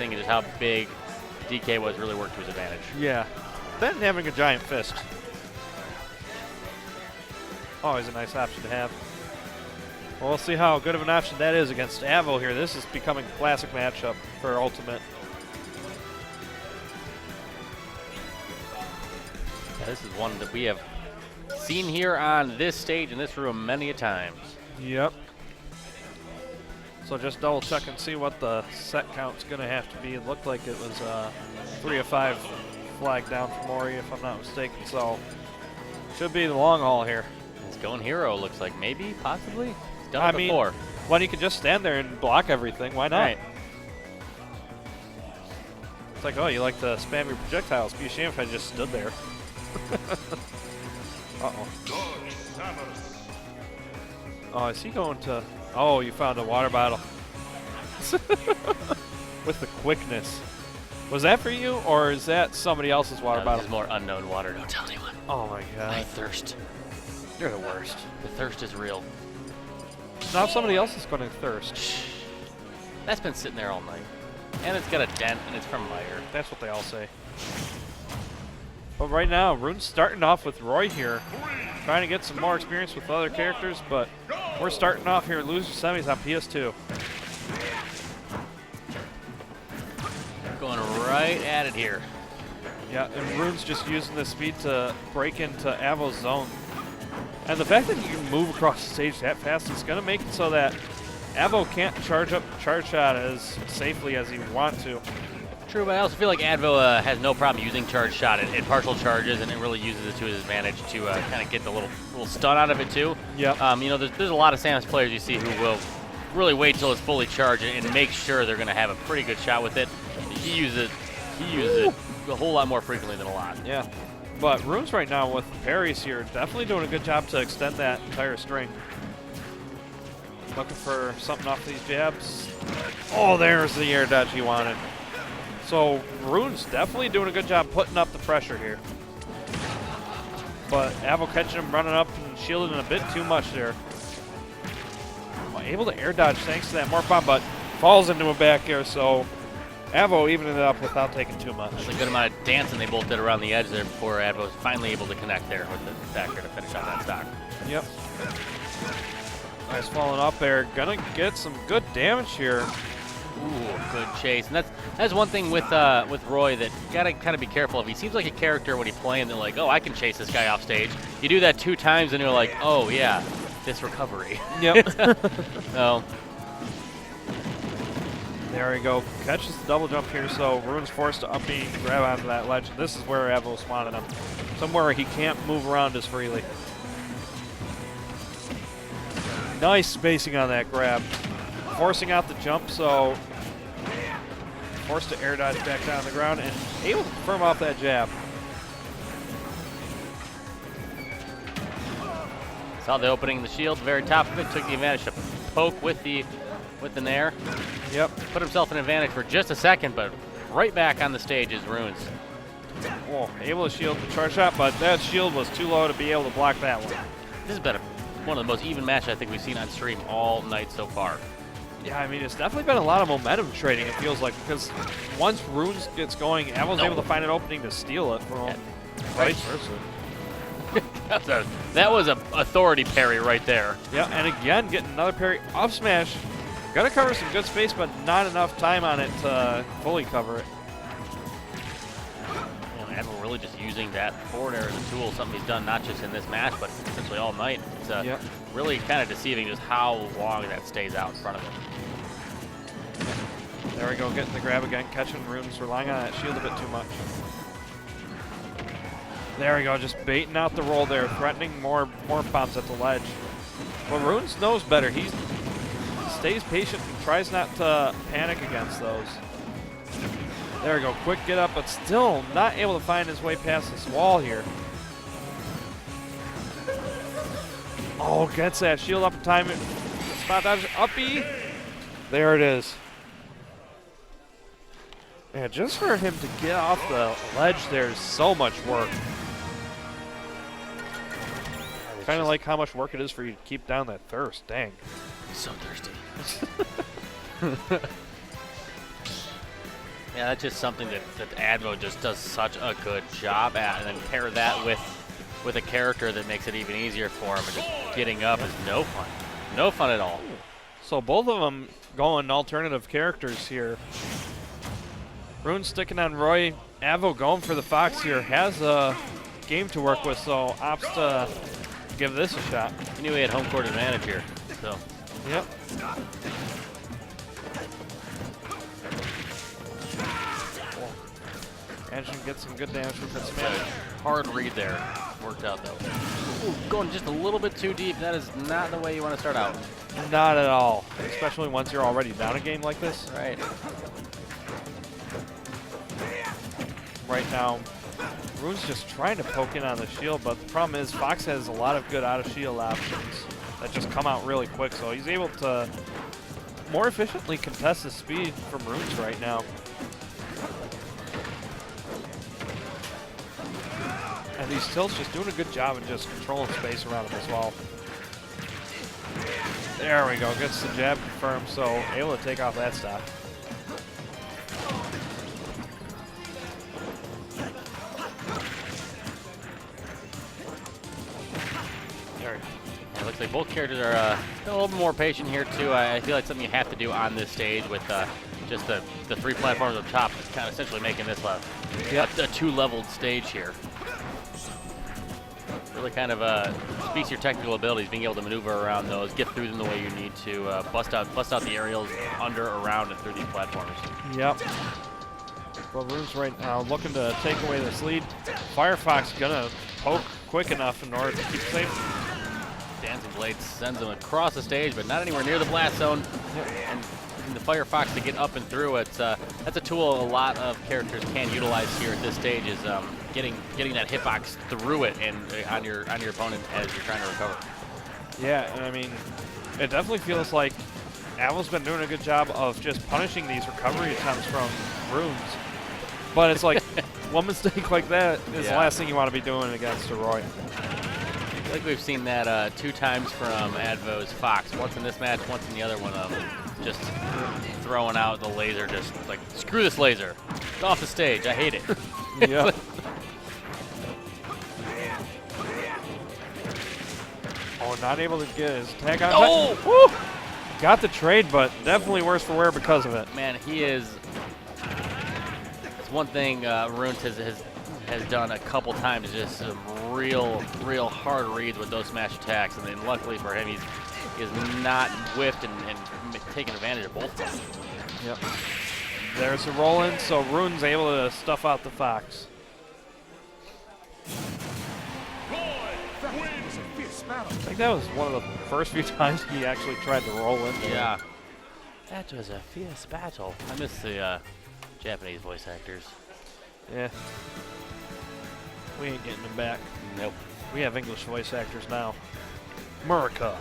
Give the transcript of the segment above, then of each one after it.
spacing and just how big DK was really worked to his advantage. Yeah. Then having a giant fist. Always a nice option to have. Well, we'll see how good of an option that is against Advo here. This is becoming a classic matchup for Ultimate. Yeah, this is one that we have seen here on this stage in this room many a times. Yep. So just double check and see what the set count's going to have to be. It looked like it was 3 of 5 flag down from Ori, if I'm not mistaken. So should be the long haul here. It's going hero, looks like. Maybe, possibly. He's done it before. When you could just stand there and block everything, why not? Right. It's like, oh, you like to spam your projectiles. Be ashamed if I just stood there. Uh-oh. Oh, is he going to... Oh, you found a water bottle. With the quickness. Was that for you, or is that somebody else's water bottle? This is more unknown water. Don't tell anyone. Oh, my God. My thirst. You're the worst. The thirst is real. Now somebody else is going to thirst. That's been sitting there all night. And it's got a dent, and it's from Meyer. That's what they all say. But right now, Rune's starting off with Roy here. Trying to get some more experience with other characters, but we're starting off here at Losers Semis on PS2. Going right at it here. Yeah, and Rune's just using the speed to break into Advo's zone. And the fact that you can move across the stage that fast is going to make it so that Advo can't charge up charge shot as safely as he would want to. True, but I also feel like Advo has no problem using charge shot at partial charges, and it really uses it to his advantage to kind of get the little stun out of it too. Yeah. You know, there's a lot of Samus players you see who will really wait till it's fully charged and make sure they're going to have a pretty good shot with it. He uses it a whole lot more frequently than a lot. Yeah. But Rune's right now with parries here, definitely doing a good job to extend that entire string. Looking for something off these jabs. Oh, there's the air dodge he wanted. So Rune's definitely doing a good job putting up the pressure here. But Advo catching him running up and shielding a bit too much there. Well, able to air dodge thanks to that morph bomb, but falls into a back air, so Advo evening it up without taking too much. That's a good amount of dancing they both did around the edge there before Advo was finally able to connect there with the back air to finish on that stock. Yep. Nice falling up there. Gonna get some good damage here. Ooh, good chase. And that's one thing with Roy that you gotta kind of be careful of. He seems like a character when he's playing. They're like, oh, I can chase this guy off stage. You do that 2 times, and you're like, oh yeah, this recovery. Yep. So there we go. Catches the double jump here, so Rune's forced to up B, grab onto that ledge. This is where Advo's wanted him. Somewhere he can't move around as freely. Nice spacing on that grab. Forcing out the jump, so forced to air dodge back down the ground and able to firm off that jab. saw the opening in the shield, very top of it, took the advantage to poke with the nair. Yep. Put himself in advantage for just a second, but right back on the stage is Runes. Oh, able to shield the charge shot, but that shield was too low to be able to block that one. This has been one of the most even matches I think we've seen on stream all night so far. Yeah, I mean, it's definitely been a lot of momentum trading, it feels like, because once Runes gets going, Advo's able to find an opening to steal it from him. Vice versa. That was an authority parry right there. Yeah, and again, getting another parry off smash. Gonna cover some good space, but not enough time on it to fully cover it. And Advo really just using that forward air as a tool, something he's done not just in this match, but essentially all night. It's really kind of deceiving just how long that stays out in front of him. There we go, getting the grab again, catching Runes, relying on that shield a bit too much. There we go, just baiting out the roll there, threatening more bombs at the ledge. But Runes knows better. He stays patient and tries not to panic against those. There we go, quick get up, but still not able to find his way past this wall here. Oh, gets that shield up in time. Spot dodge, uppy. There it is. Yeah, just for him to get off the ledge, there's so much work. Kind of like how much work it is for you to keep down that thirst. Dang. So thirsty. Yeah, that's just something that Advo just does such a good job at, and then pair that with a character that makes it even easier for him, and just getting up is no fun. No fun at all. So both of them going alternative characters here. Rune sticking on Roy. Advo going for the Fox here. Has a game to work with, so opts to give this a shot. He knew he had home court advantage here. So. Yep. Managing to get some good damage from that smash. Hard read there. Worked out though. Ooh, going just a little bit too deep. That is not the way you want to start out. Not at all. Especially once you're already down a game like this. Right. Right now, Rune's just trying to poke in on the shield, but the problem is Fox has a lot of good out-of-shield options that just come out really quick, so he's able to more efficiently contest the speed from Runes right now. And these tilts just doing a good job of just controlling space around him as well. There we go, gets the jab confirmed, so able to take off that stock. It looks like both characters are a little bit more patient here too. I feel like something you have to do on this stage with just the 3 platforms up top, is kind of essentially making this a 2-leveled stage here. Really kind of speaks to your technical abilities, being able to maneuver around those, get through them the way you need to, bust out the aerials under, around, and through these platforms. Yep. Well, Rune's right now looking to take away this lead. Firefox gonna poke quick enough in order to keep safe. Dancing Blade sends him across the stage, but not anywhere near the blast zone. And using the Firefox to get up and through, that's a tool a lot of characters can utilize here at this stage, is getting that hitbox through it and on your opponent as you're trying to recover. Yeah, and I mean, it definitely feels like Advo's been doing a good job of just punishing these recovery attempts from Runes. But it's like, one mistake like that is the last thing you want to be doing against a Roy. I think we've seen that 2 times from Advo's Fox. Once in this match, once in the other one. Just throwing out the laser, just like, screw this laser. It's off the stage. I hate it. Yep. Oh, not able to get his tag on. Oh! Woo! Got the trade, but definitely worse for wear because of it. Man, he is. It's one thing Runes has done a couple times, just some real hard reads with those smash attacks, and then luckily for him, he is not whiffed and taken advantage of both of them. Yep. There's a roll in, so Rune's able to stuff out the Fox. I think that was one of the first few times he actually tried to roll in. Yeah. That was a fierce battle. I miss the Japanese voice actors. Yeah. We ain't getting them back. Nope. We have English voice actors now. America.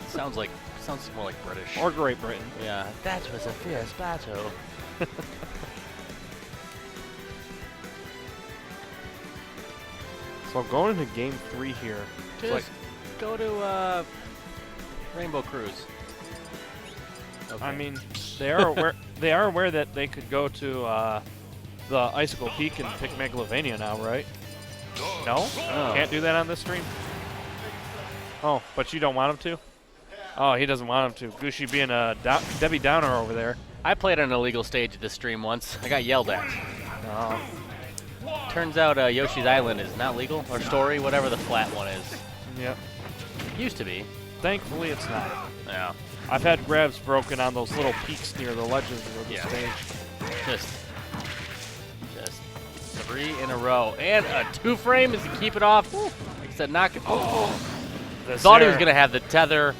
Sounds more like British. Or Great Britain. Yeah. That was a fierce battle. So going into game 3 here. Just like, go to Rainbow Cruise. Okay. I mean, they are aware that they could go to the Icicle Peak and pick Megalovania now, right? No? Oh. Can't do that on this stream? Oh, but you don't want him to? Oh, he doesn't want him to. Gooshi being a Debbie Downer over there. I played on an illegal stage at this stream once. I got yelled at. Oh. Turns out Yoshi's Island is not legal, or Story, whatever the flat one is. Yep. Used to be. Thankfully, it's not. Yeah. I've had grabs broken on those little peaks near the ledges of the stage. Just 3 in a row. And a 2-frame is to keep it off. Like I said, knock it. Oh. Thought he was going to have the tether.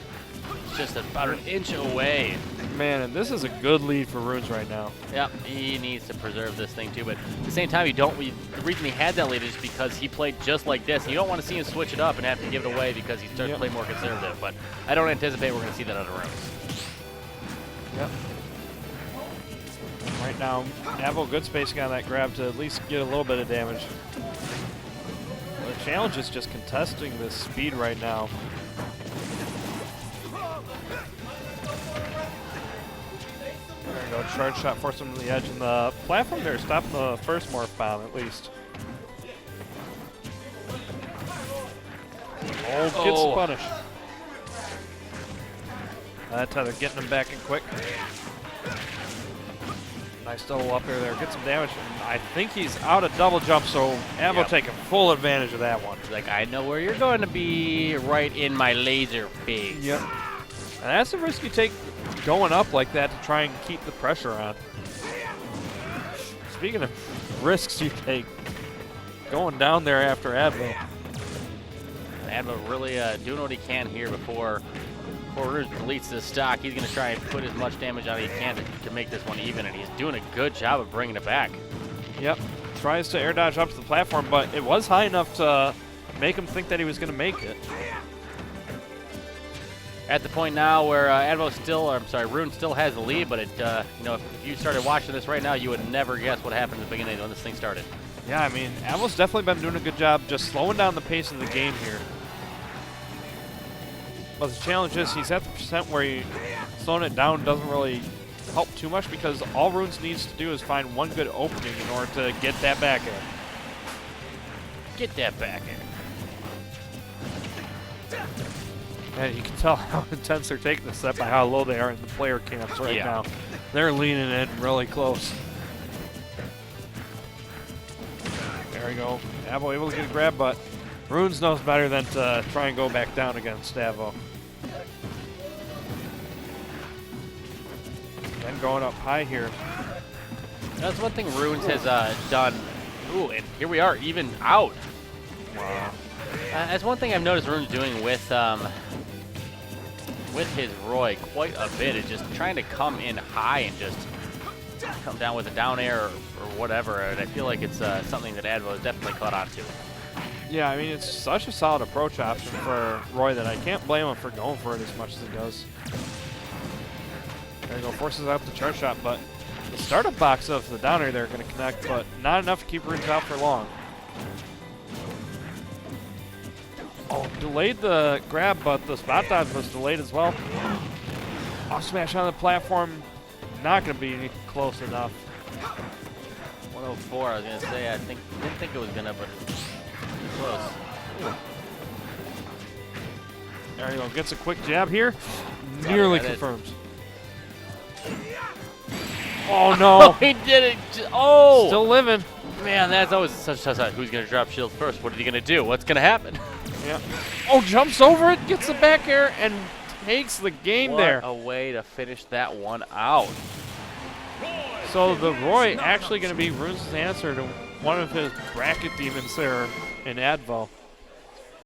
Just about an inch away. Man, and this is a good lead for Runes right now. Yep, he needs to preserve this thing too, but at the same time, the reason he had that lead is because he played just like this. You don't want to see him switch it up and have to give it away because he starts to play more conservative, but I don't anticipate we're going to see that out of Runes. Yep. Right now, Advo good spacing on that grab to at least get a little bit of damage. The challenge is just contesting this speed right now. go, charge shot, force him to the edge, and the platform there stopping the first morph bomb at least. Oh, gets the punish. That's how they're getting him back in quick. Nice double up there, gets some damage, and I think he's out of double jump, so Advo taking full advantage of that one. Like, I know where you're going to be, right in my laser face. Yep. And that's the risk you take going up like that to try and keep the pressure on. Speaking of risks you take, going down there after Advo. Advo really doing what he can here before Runes deletes this stock. He's going to try and put as much damage out as he can to make this one even, and he's doing a good job of bringing it back. Yep. Tries to air dodge up to the platform, but it was high enough to make him think that he was going to make it. At the point now where Rune still has the lead, but it, you know, if you started watching this right now, you would never guess what happened at the beginning when this thing started. Yeah, I mean, Advo's definitely been doing a good job just slowing down the pace of the game here. But the challenge is he's at the percent where slowing it down doesn't really help too much because all Runes needs to do is find one good opening in order to get that back air. Get that back air. And you can tell how intense they're taking this set by how low they are in the player camps right now. They're leaning in really close. There we go. Advo able to get a grab, but Runes knows better than to try and go back down against Advo. Then going up high here. That's one thing Runes has done. Ooh, and here we are, even out. Wow. That's one thing I've noticed Runes doing with his Roy quite a bit, is just trying to come in high and just come down with a down air or whatever, and I feel like it's something that Advo has definitely caught on to. Yeah, I mean, it's such a solid approach option for Roy that I can't blame him for going for it as much as he does. There you go, forces out the charge shot, but the startup box of the down air there going to connect, but not enough to keep Runes out for long. Oh, delayed the grab, but the spot dodge was delayed as well. Off smash on the platform, not going to be close enough. 104, I was going to say, didn't think it was going to, but close. Ooh. There you go, gets a quick jab here. Nearly confirms. Oh no! He did it! Oh! Still living. Man, that's always such a who's going to drop shield first? What are you going to do? What's going to happen? Yeah. Oh, jumps over it, gets the back air, and takes the game there. What a way to finish that one out. So the Roy actually going to be Runes' answer to one of his bracket demons there in Advo.